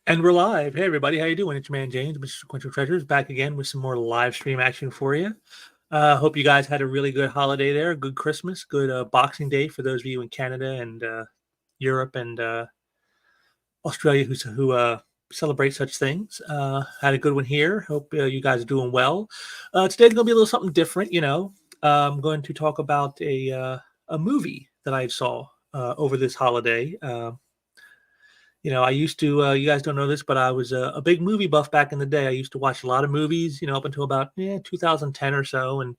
And we're live. Hey everybody, how you doing? It's your man James, Mr. Sequential Treasures, back again with some more live stream action for you. Hope you guys had a really good holiday there, good Christmas, good Boxing Day for those of you in Canada and Europe and Australia who celebrate such things. Had a good one here. Hope you guys are doing well. Today's going to be a little something different. I'm going to talk about a movie that I saw over this holiday. I used to, you guys don't know this, but I was a big movie buff back in the day. I used to watch a lot of movies, up until about 2010 or so. And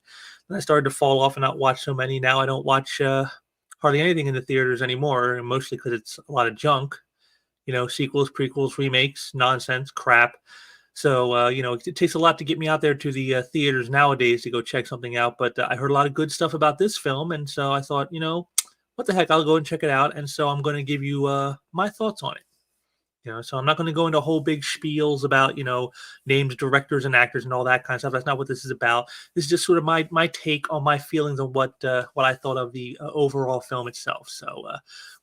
then I started to fall off and not watch so many. Now I don't watch hardly anything in the theaters anymore, and mostly because it's a lot of junk, sequels, prequels, remakes, nonsense, crap. So, it takes a lot to get me out there to the theaters nowadays to go check something out. But I heard a lot of good stuff about this film. And so I thought, what the heck, I'll go and check it out. And so I'm going to give you my thoughts on it. So I'm not going to go into whole big spiels about, names, directors, and actors and all that kind of stuff. That's not what this is about. This is just sort of my take on my feelings on what I thought of the overall film itself. So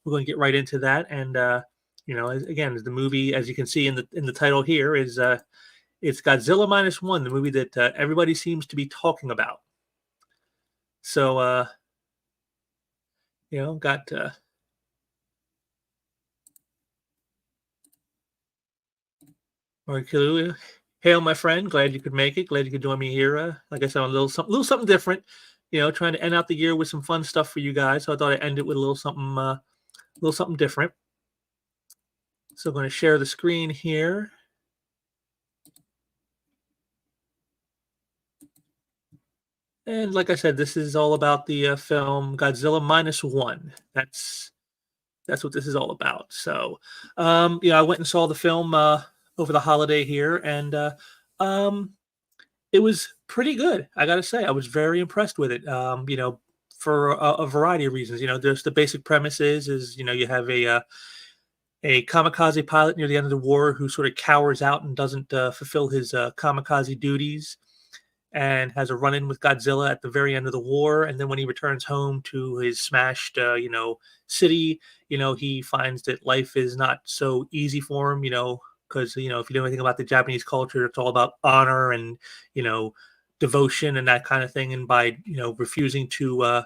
we're going to get right into that. And again, the movie, as you can see in the title here, is it's Godzilla Minus One, the movie that everybody seems to be talking about. So got. Mark, hail, my friend. Glad you could make it. Glad you could join me here. Like I said, a little something different. Trying to end out the year with some fun stuff for you guys. So I thought I'd end it with a little something different. So I'm going to share the screen here. And like I said, this is all about the film Godzilla Minus One. That's what this is all about. So, I went and saw the film over the holiday here, and it was pretty good. I gotta say, I was very impressed with it. For a variety of reasons. There's the basic premise is you have a kamikaze pilot near the end of the war who sort of cowers out and doesn't fulfill his kamikaze duties, and has a run-in with Godzilla at the very end of the war. And then when he returns home to his smashed, city, he finds that life is not so easy for him, because, if you know anything about the Japanese culture, it's all about honor and, devotion and that kind of thing. And by, refusing to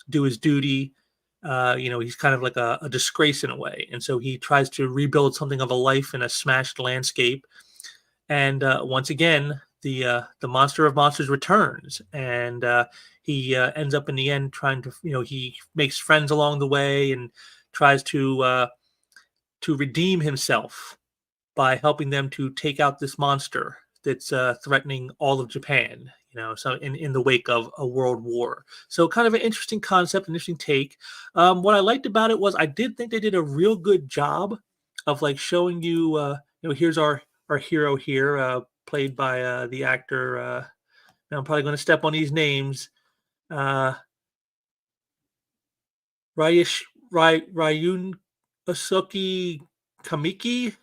do his duty, he's kind of like a disgrace in a way. And so he tries to rebuild something of a life in a smashed landscape. And once again, the monster of monsters returns, and he ends up in the end trying to, he makes friends along the way and tries to redeem himself by helping them to take out this monster that's threatening all of Japan. So in the wake of a world war. So kind of an interesting concept, an interesting take. What I liked about it was I did think they did a real good job of like showing you, here's our hero here, played by the actor. Now I'm probably going to step on these names. Ryun Asuki Kamiki.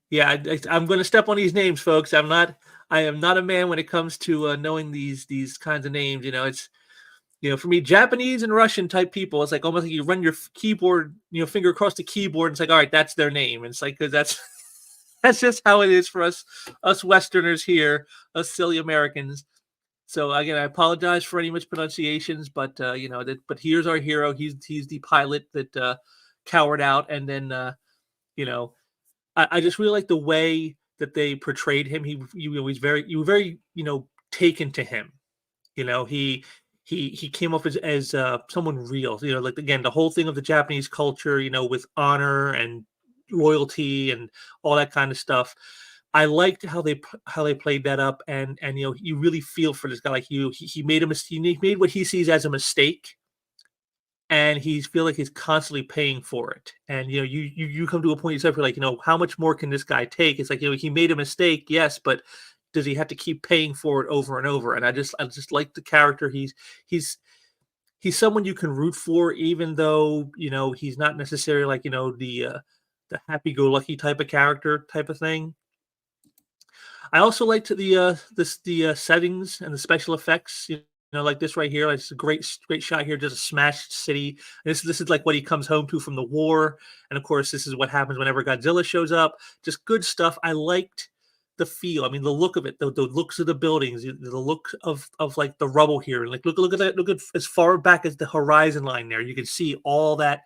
Yeah, I'm going to step on these names, folks. I am not a man when it comes to knowing these kinds of names. It's for me, Japanese and Russian type people, it's like almost like you run your keyboard, finger across the keyboard, and it's like, all right, that's their name. And it's like, because that's just how it is for us Westerners here, us silly Americans. So again, I apologize for any mispronunciations, but but here's our hero. He's the pilot that cowered out, and then I just really like the way that they portrayed him. You were very taken to him. He came off as someone real. Like again, the whole thing of the Japanese culture, with honor and loyalty and all that kind of stuff. I liked how they played that up, and you really feel for this guy. Like he made a mistake. He made what he sees as a mistake, and he's feel like he's constantly paying for it. And you come to a point yourself where like, how much more can this guy take? It's like, he made a mistake, yes, but does he have to keep paying for it over and over? And I just like the character. He's someone you can root for, even though he's not necessarily like the happy-go-lucky type of character type of thing. I also liked the settings and the special effects. like this right here. Like, it's a great shot here, just a smashed city. This is like what he comes home to from the war, and of course, this is what happens whenever Godzilla shows up. Just good stuff. I liked the feel. I mean, the look of it, the looks of the buildings, the look of like the rubble here. Like, look at that. Look at as far back as the horizon line there. You can see all that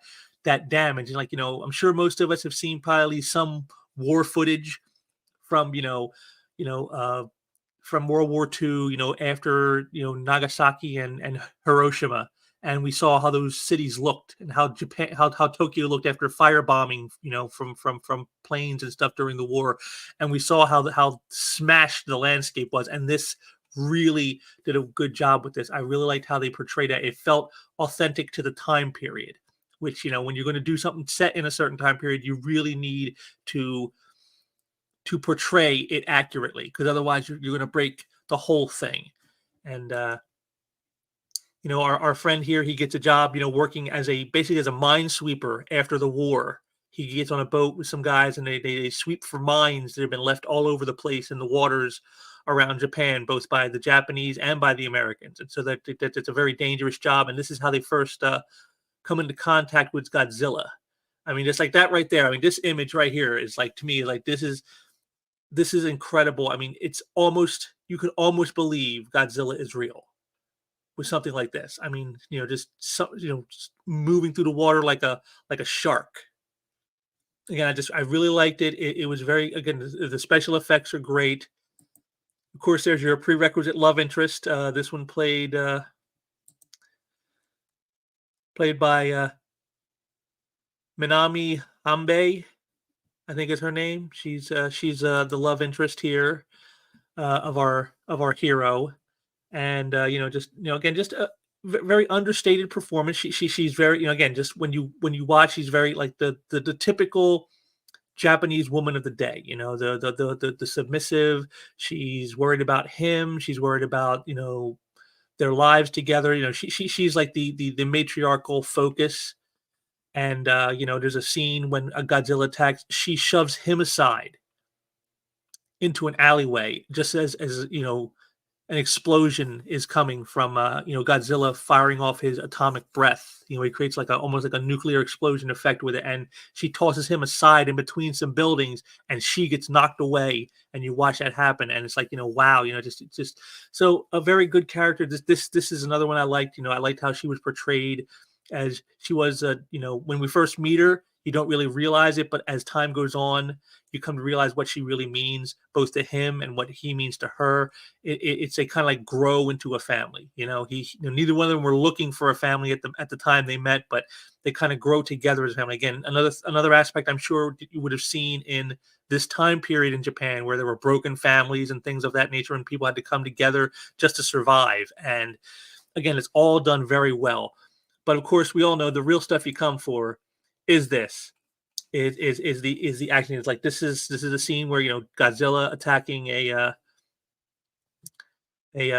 damage. And like, I'm sure most of us have seen probably some war footage from you know uh from World War II, after Nagasaki and Hiroshima, and we saw how those cities looked and how Japan, how Tokyo looked after firebombing, from planes and stuff during the war, and we saw how smashed the landscape was, and this really did a good job with this. I really liked how they portrayed it. It felt authentic to the time period, which when you're going to do something set in a certain time period, you really need to portray it accurately, because otherwise you're going to break the whole thing. And our friend here, he gets a job working as basically as a minesweeper after the war. He gets on a boat with some guys, and they sweep for mines that have been left all over the place in the waters around Japan, both by the Japanese and by the Americans. And so that's a very dangerous job, and this is how they first come into contact with Godzilla. I mean, just like that right there. I mean, this image right here is like, to me, like, this is incredible. I mean, you can almost believe Godzilla is real with something like this. I mean, just moving through the water like a shark. Again, I really liked it. It was very, again, the special effects are great. Of course, there's your prerequisite love interest. This one played by Minami Hambe, I think is her name. She's the love interest here, of our hero, and again, just a very understated performance. She's very, again, just when you watch, she's very like the typical Japanese woman of the day. The submissive. She's worried about him. She's worried about their lives together. She's like the matriarchal focus. And there's a scene when a Godzilla attacks. She shoves him aside into an alleyway, just as an explosion is coming from Godzilla firing off his atomic breath. He creates like almost like a nuclear explosion effect with it, and she tosses him aside in between some buildings, and she gets knocked away, and you watch that happen, and it's like, wow, just so a very good character. This is another one I liked. I liked how she was portrayed, as she was, when we first meet her, you don't really realize it, but as time goes on, you come to realize what she really means, both to him and what he means to her. It's a kind of like grow into a family. Neither one of them were looking for a family at the time they met, but they kind of grow together as a family. Again, another aspect I'm sure you would have seen in this time period in Japan, where there were broken families and things of that nature, and people had to come together just to survive. And again, it's all done very well. But of course, we all know the real stuff you come for is this. Is the action. It's like, this is a scene where Godzilla attacking a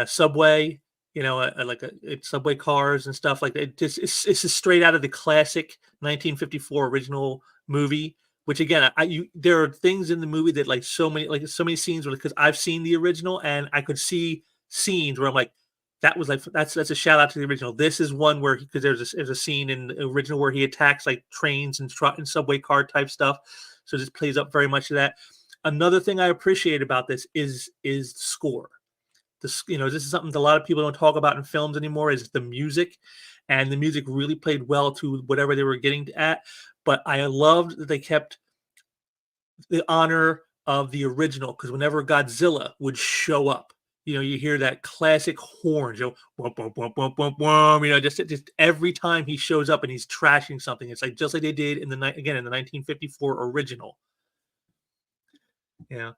subway, like a subway cars and stuff like that. It's just straight out of the classic 1954 original movie. Which again, there are things in the movie that like so many scenes, because I've seen the original, and I could see scenes where I'm like, that was like, that's a shout out to the original. This is one where, because there's a scene in the original where he attacks like trains and subway car type stuff. So this plays up very much to that. Another thing I appreciate about this is the score. This is something that a lot of people don't talk about in films anymore, is the music, and the music really played well to whatever they were getting at. But I loved that they kept the honor of the original, because whenever Godzilla would show up, you hear that classic horns, whomp, whomp, whomp, whomp, whomp, whomp, just every time he shows up and he's trashing something. It's like just like they did in the 1954 original. Yeah.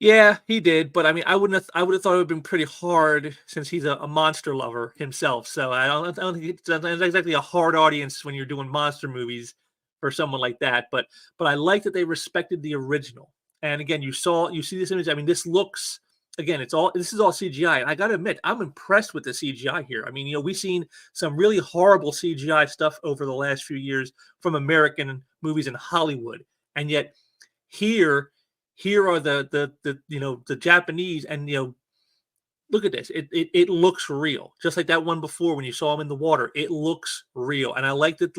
Yeah, he did, but I mean, I would have thought it would have been pretty hard, since he's a monster lover himself. So I don't think it's not exactly a hard audience when you're doing monster movies for someone like that. But I like that they respected the original. And again, you see this image. I mean, this looks, again, this is all CGI. And I got to admit, I'm impressed with the CGI here. I mean, we've seen some really horrible CGI stuff over the last few years from American movies in Hollywood, and yet here are the Japanese, and look at this. It looks real, just like that one before when you saw him in the water. It looks real, and I like that.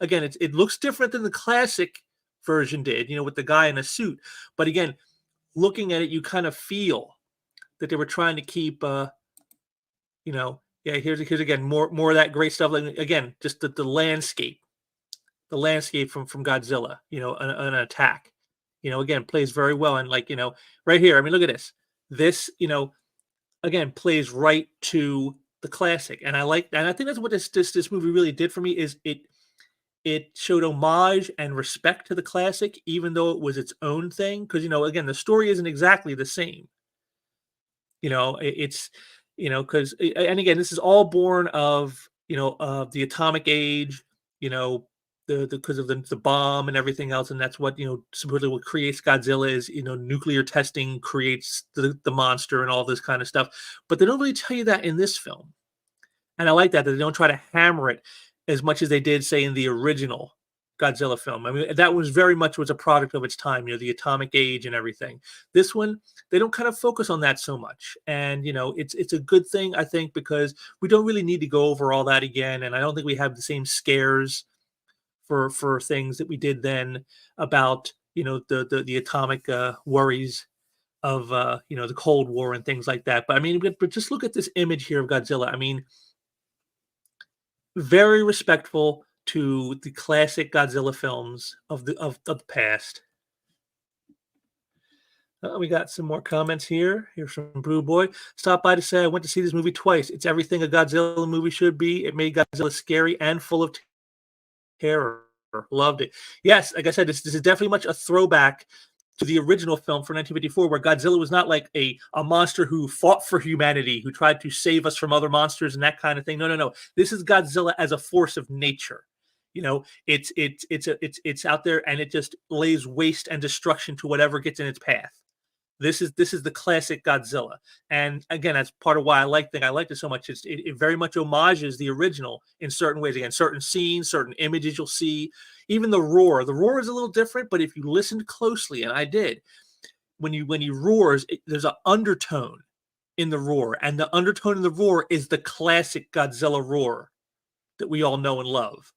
Again, it looks different than the classic version did. With the guy in a suit. But again, looking at it, you kind of feel that they were trying to keep. Yeah. Here's again more of that great stuff. Like again, just the landscape from Godzilla. An attack. Again plays very well, and right here. I mean, look at this. This again plays right to the classic, and I think that's what this movie really did for me is it showed homage and respect to the classic, even though it was its own thing. Because again, the story isn't exactly the same. It's because and again, this is all born of the atomic age. You know, the because of the bomb and everything else, and that's what supposedly what creates Godzilla is nuclear testing creates the monster and all this kind of stuff. But they don't really tell you that in this film, and I like that they don't try to hammer it as much as they did, say, in the original Godzilla film. I mean, that was very much was a product of its time, the atomic age and everything. This one, they don't kind of focus on that so much, and it's a good thing, I think, because we don't really need to go over all that again, and I don't think we have the same scares for things that we did then about the atomic worries of the Cold War and things like that. But I mean, but just look at this image here of Godzilla. I mean, very respectful to the classic Godzilla films of the past. We got some more comments here. Here's from Brew Boy. Stop by to say I went to see this movie twice. It's everything a Godzilla movie should be. It made Godzilla scary and full of terror. Loved it. Yes, like I said, this is definitely much a throwback to the original film for 1954, where Godzilla was not like a monster who fought for humanity, who tried to save us from other monsters and that kind of thing. No, no, no. This is Godzilla as a force of nature. It's out there, and it just lays waste and destruction to whatever gets in its path. This is the classic Godzilla, and again, that's part of why I like it so much. It very much homages the original in certain ways. Again, certain scenes, certain images you'll see, even the roar. The roar is a little different, but if you listened closely, and I did, when he roars, there's an undertone in the roar, and the undertone in the roar is the classic Godzilla roar that we all know and love.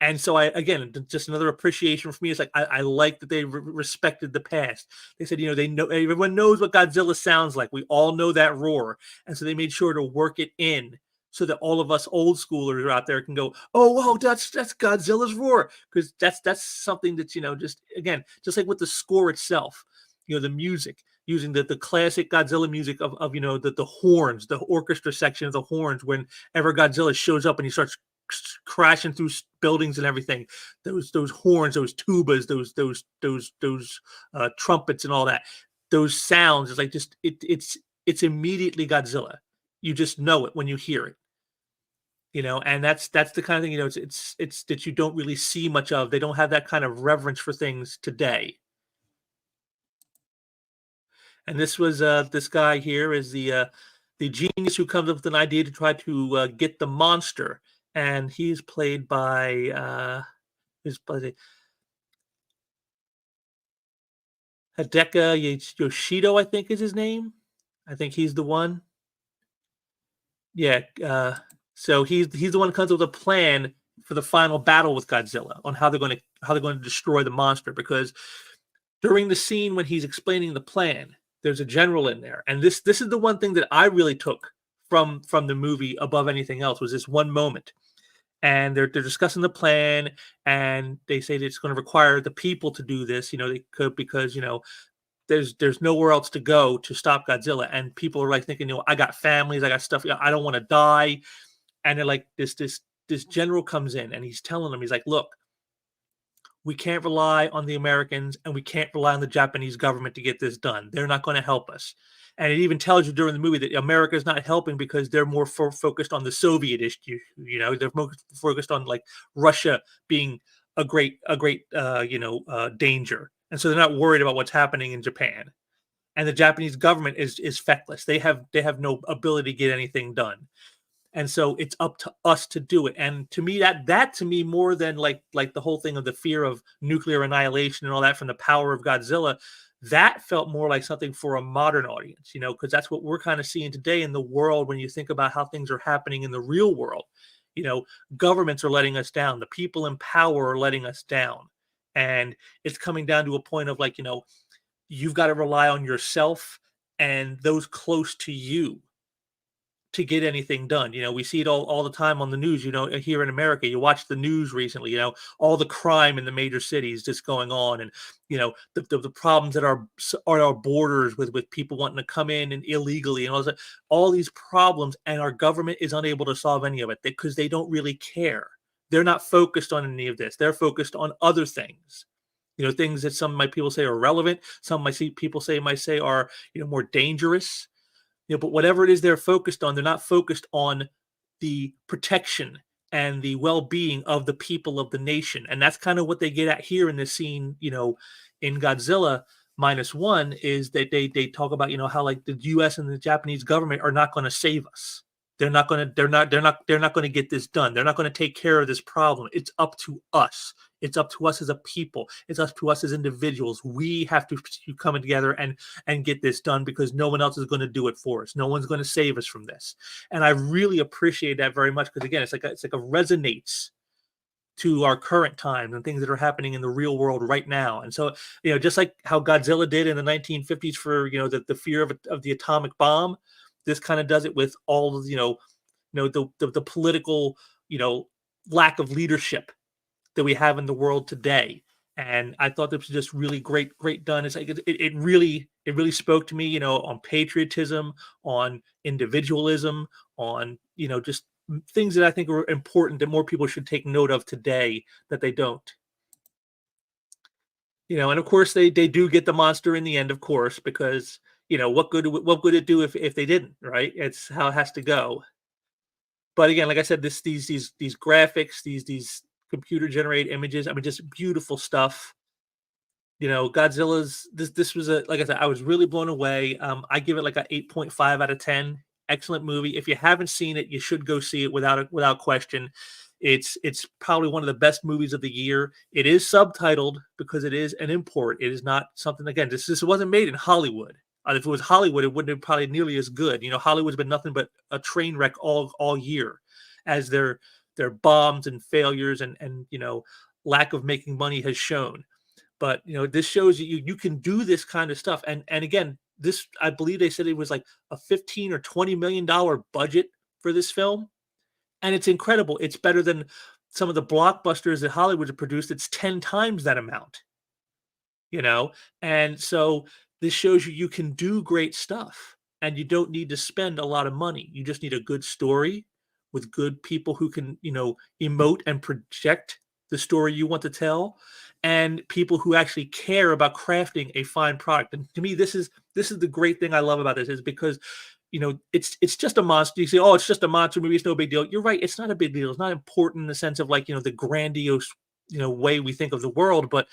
And so again, just another appreciation for me. It's like I like that they respected the past. They said, they know, everyone knows what Godzilla sounds like. We all know that roar, and so they made sure to work it in so that all of us old schoolers out there can go, oh, whoa, that's Godzilla's roar, because that's something that's just like with the score itself, the music using the classic Godzilla music of the horns, the orchestra section of the horns whenever Godzilla shows up and he starts crashing through buildings and everything, those horns, those tubas, those trumpets and all that, those sounds, it's like just it's immediately Godzilla. You just know it when you hear it, and that's the kind of thing, it's that you don't really see much of. They don't have that kind of reverence for things today. And this was this guy here is the genius who comes up with an idea to try to get the monster, and he's played by Hideka Yoshido, I think is his name. I think he's the one. Yeah, so he's the one who comes up with a plan for the final battle with Godzilla on how they're going to destroy the monster. Because during the scene when he's explaining the plan, there's a general in there, and this is the one thing that I really took from the movie above anything else, was this one moment. And they're discussing the plan, and they say that it's going to require the people to do this. They could, because there's nowhere else to go to stop Godzilla, and people are like thinking, I got families, I got stuff, I don't want to die. And they're like, this general comes in, and he's telling them, he's like, look, we can't rely on the Americans, and we can't rely on the Japanese government to get this done. They're not going to help us. And it even tells you during the movie that America is not helping because they're more focused on the Soviet issue. They're more focused on like Russia being a great danger, and so they're not worried about what's happening in Japan. And the Japanese government is feckless. They have no ability to get anything done. And so it's up to us to do it. And to me, that to me, more than like the whole thing of the fear of nuclear annihilation and all that from the power of Godzilla, That felt more like something for a modern audience, because that's what we're kind of seeing today in the world when you think about how things are happening in the real world. You know, Governments are letting us down, the people in power are letting us down. And it's coming down to a point of like, you've got to rely on yourself and those close to you to get anything done. We see it all the time on the news, here in America. You watch the news recently, all the crime in the major cities just going on, and the problems at our borders with people wanting to come in and illegally and all these problems, and our government is unable to solve any of it because they don't really care. They're not focused on any of this. They're focused on other things. Things that some might people say are relevant, some might see people say might say are more dangerous. But whatever it is they're focused on, they're not focused on the protection and the well-being of the people of the nation. And that's kind of what they get at here in this scene, in Godzilla Minus One, is that they talk about, how like the US and the Japanese government are not going to save us. They're not going to get this done. They're not going to take care of this problem. It's up to us. It's up to us as a people. It's up to us as individuals. We have to come together and get this done, because no one else is going to do it for us. No one's going to save us from this. And I really appreciate that very much, because again, it's like a resonates to our current times and things that are happening in the real world right now. And so, just like how Godzilla did in the 1950s for the fear of the atomic bomb, this kind of does it with all of the political lack of leadership that we have in the world today. And I thought this was just really great done. It's like it really spoke to me, on patriotism, on individualism, on just things that I think are important that more people should take note of today that they don't. And of course they do get the monster in the end, of course, because what good it do if they didn't, right? It's how it has to go. But again, like I said, these graphics, these computer generated images, I mean, just beautiful stuff. Godzilla's this was like I said, I was really blown away. I give it like a 8.5 out of 10. Excellent movie. If you haven't seen it, you should go see it without question. It's probably one of the best movies of the year. It is subtitled because it is an import. It is not something, again, this wasn't made in Hollywood. If it was Hollywood, it wouldn't have probably nearly as good. Hollywood's been nothing but a train wreck all year, as their bombs and failures and lack of making money has shown. But this shows you can do this kind of stuff. And again, this, I believe they said it was like a 15 or 20 million dollar budget for this film, and it's incredible. It's better than some of the blockbusters that Hollywood has produced. It's 10 times that amount. you know? And so this shows you can do great stuff and you don't need to spend a lot of money. You just need a good story with good people who can, emote and project the story you want to tell, and people who actually care about crafting a fine product. And to me, this is the great thing I love about this, is because it's just a monster. You say, oh, it's just a monster movie, it's no big deal. You're right, it's not a big deal. It's not important in the sense of like, the grandiose, way we think of the world. But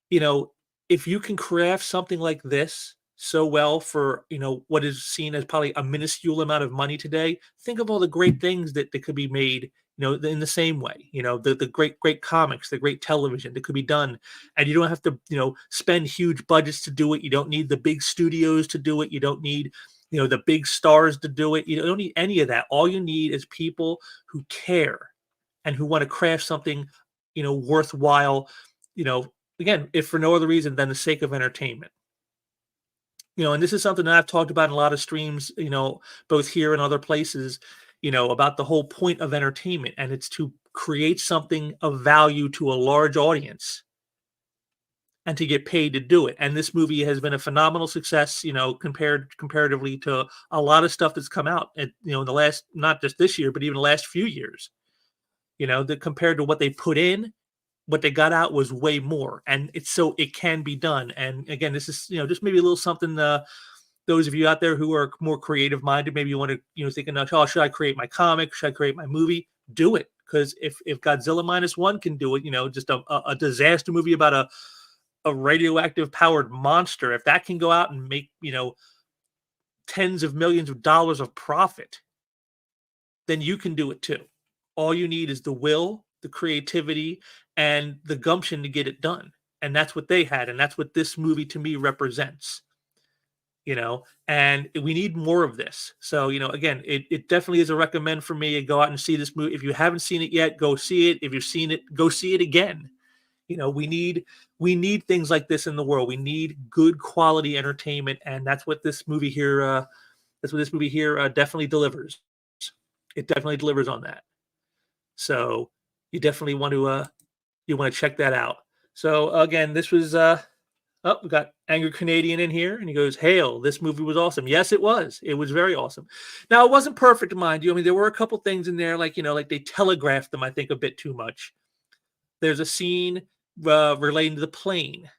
you know, if you can craft something like this so well for, what is seen as probably a minuscule amount of money today, think of all the great things that could be made, in the same way, the great comics, the great television that could be done. And you don't have to, spend huge budgets to do it. You don't need the big studios to do it. You don't need, the big stars to do it. You don't need any of that. All you need is people who care and who want to craft something, worthwhile, you know, again, if for no other reason than the sake of entertainment. And this is something that I've talked about in a lot of streams, both here and other places, about the whole point of entertainment. And it's to create something of value to a large audience and to get paid to do it. And this movie has been a phenomenal success, comparatively to a lot of stuff that's come out in the last, not just this year, but even the last few years, that compared to what they put in, what they got out was way more, and it can be done. And again, this is just maybe a little something. Those of you out there who are more creative minded, maybe you want to thinking, oh, should I create my comic? Should I create my movie? Do it, because if Godzilla Minus One can do it, just a disaster movie about a radioactive powered monster, if that can go out and make tens of millions of dollars of profit, then you can do it too. All you need is the will, the creativity, and the gumption to get it done. and that's what they had, and that's what this movie to me represents. And we need more of this. So, again, it definitely is a recommend for me. Go out and see this movie. If you haven't seen it yet, go see it. If you've seen it, go see it again. We need things like this in the world. We need good quality entertainment, and that's what this movie here definitely delivers. It definitely delivers on that. So you definitely want to check that out. So again, this was oh, we got Angry Canadian in here, and he goes, "Hail, this movie was awesome." Yes, it was. It was very awesome. Now, it wasn't perfect, mind you. I mean, there were a couple things in there, like they telegraphed them, I think, a bit too much. There's a scene relating to the plane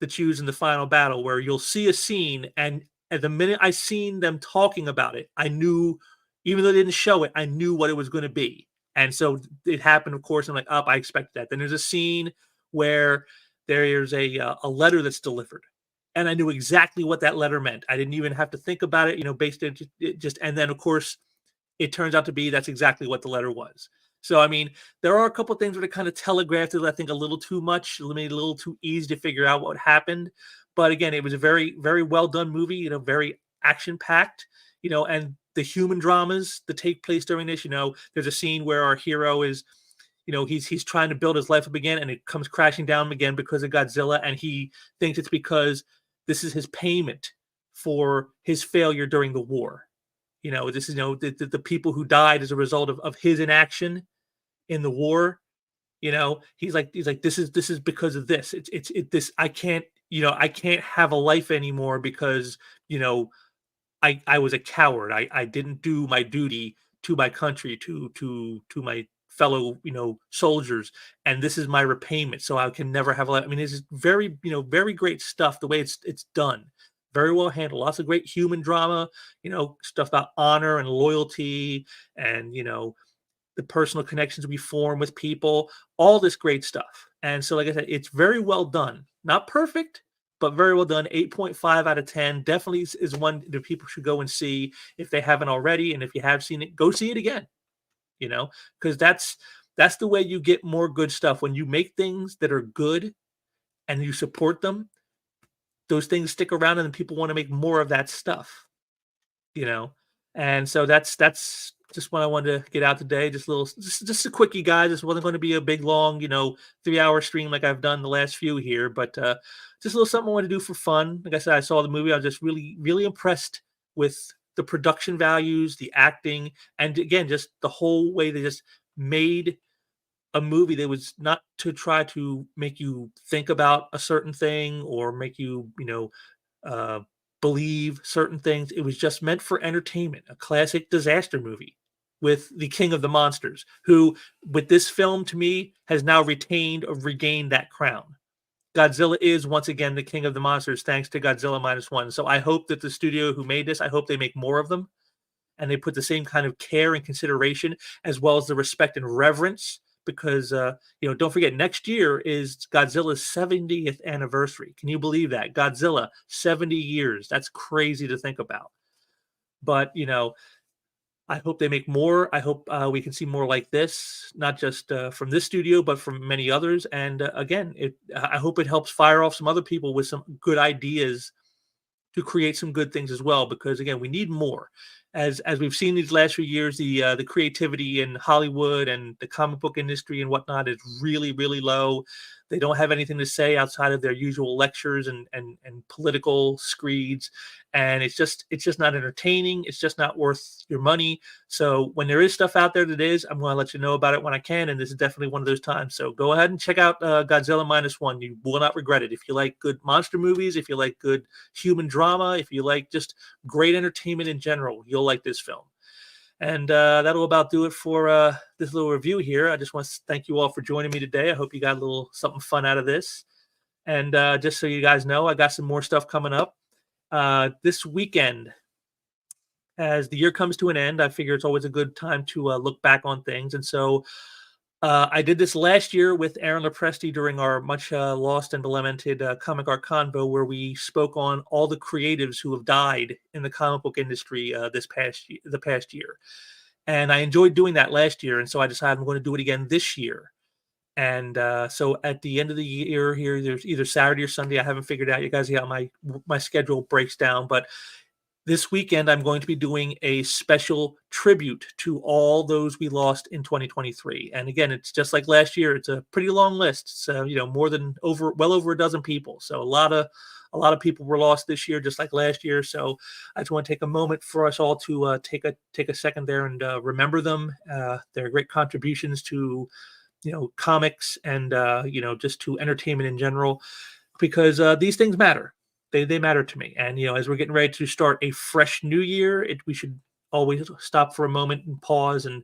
that's used in the final battle where you'll see a scene, and at the minute I seen them talking about it, I knew, even though they didn't show it, I knew what it was going to be. And so it happened, of course. I'm like, I expected that. Then there's a scene where there's a letter that's delivered, and I knew exactly what that letter meant. I didn't even have to think about it, based it just, and then of course it turns out to be that's exactly what the letter was. So I mean, there are a couple things where they kind of telegraphed it, I think, a little too much, made it a little too easy to figure out what happened. But again, it was a very, very well done movie, very action packed, and the human dramas that take place during this. There's a scene where our hero is, he's trying to build his life up again, and it comes crashing down again because of Godzilla, and he thinks it's because this is his payment for his failure during the war. This is the people who died as a result of his inaction in the war. He's like this is because of this. This I can't have a life anymore because I was a coward. I didn't do my duty to my country, to my fellow soldiers, and this is my repayment. So I can never have a life. I mean, this is very very great stuff. The way it's done, very well handled. Lots of great human drama. Stuff about honor and loyalty, and the personal connections we form with people. All this great stuff. And so, like I said, it's very well done. Not perfect, but very well done. 8.5 out of 10. Definitely is one that people should go and see if they haven't already. And if you have seen it, go see it again. Because that's the way you get more good stuff. When you make things that are good and you support them, those things stick around, and then people want to make more of that stuff. you know. And so that's just what I wanted to get out today. Just a quickie, guys. This wasn't going to be a big long, 3-hour stream like I've done the last few here, but just a little something I wanted to do for fun. Like I said, I saw the movie. I was just really, really impressed with the production values, the acting, and again, just the whole way they just made a movie that was not to try to make you think about a certain thing or make you, uh, believe certain things. It was just meant for entertainment, a classic disaster movie with the king of the monsters, who, with this film, to me, has now retained or regained that crown. Godzilla is once again the king of the monsters, thanks to Godzilla Minus One. So I hope that the studio who made this, I hope they make more of them, and they put the same kind of care and consideration as well as the respect and reverence. Because don't forget, next year is Godzilla's 70th anniversary. Can you believe that? Godzilla, 70 years. That's crazy to think about. But I hope they make more. I hope we can see more like this, not just from this studio, but from many others. And again, I hope it helps fire off some other people with some good ideas to create some good things as well. Because again, we need more. As we've seen these last few years, the creativity in Hollywood and the comic book industry and whatnot is really, really low. They don't have anything to say outside of their usual lectures and political screeds, and it's just not entertaining. It's just not worth your money. So when there is stuff out there that is, I'm going to let you know about it when I can, and this is definitely one of those times. So go ahead and check out Godzilla Minus One. You will not regret it. If you like good monster movies, if you like good human drama, if you like just great entertainment in general, you'll like this film. And that'll about do it for this little review here. I just want to thank you all for joining me today. I hope you got a little something fun out of this. And just so you guys know, I got some more stuff coming up this weekend. As the year comes to an end, I figure it's always a good time to look back on things. And so I did this last year with Aaron Lepresti during our much lost and lamented Comic Art Convo, where we spoke on all the creatives who have died in the comic book industry the past year. And I enjoyed doing that last year, and so I decided I'm going to do it again this year. And so at the end of the year here, there's either Saturday or Sunday. I haven't figured out. You guys see how my schedule breaks down, but this weekend I'm going to be doing a special tribute to all those we lost in 2023. And again, it's just like last year. It's a pretty long list. So more than well over a dozen people. So a lot of people were lost this year, just like last year. So I just want to take a moment for us all to take a second there and remember them. Their great contributions to comics and just to entertainment in general, because these things matter. They matter to me. And as we're getting ready to start a fresh new year, we should always stop for a moment and pause and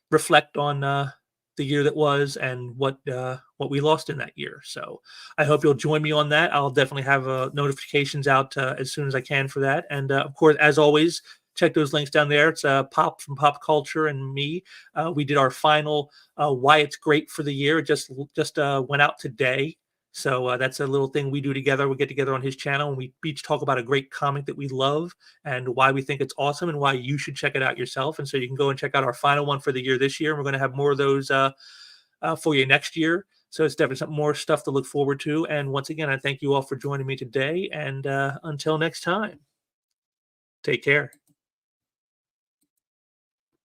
reflect on the year that was and what we lost in that year. So I hope you'll join me on that. I'll definitely have notifications out as soon as I can for that. And of course, as always, check those links down there. It's Pop from Pop Culture and me. We did our final why it's great for the year. It just went out today. So that's a little thing we do together. We get together on his channel and we each talk about a great comic that we love and why we think it's awesome and why you should check it out yourself. And so you can go and check out our final one for the year this year. And we're going to have more of those for you next year. So it's definitely some more stuff to look forward to. And once again, I thank you all for joining me today. And until next time, take care.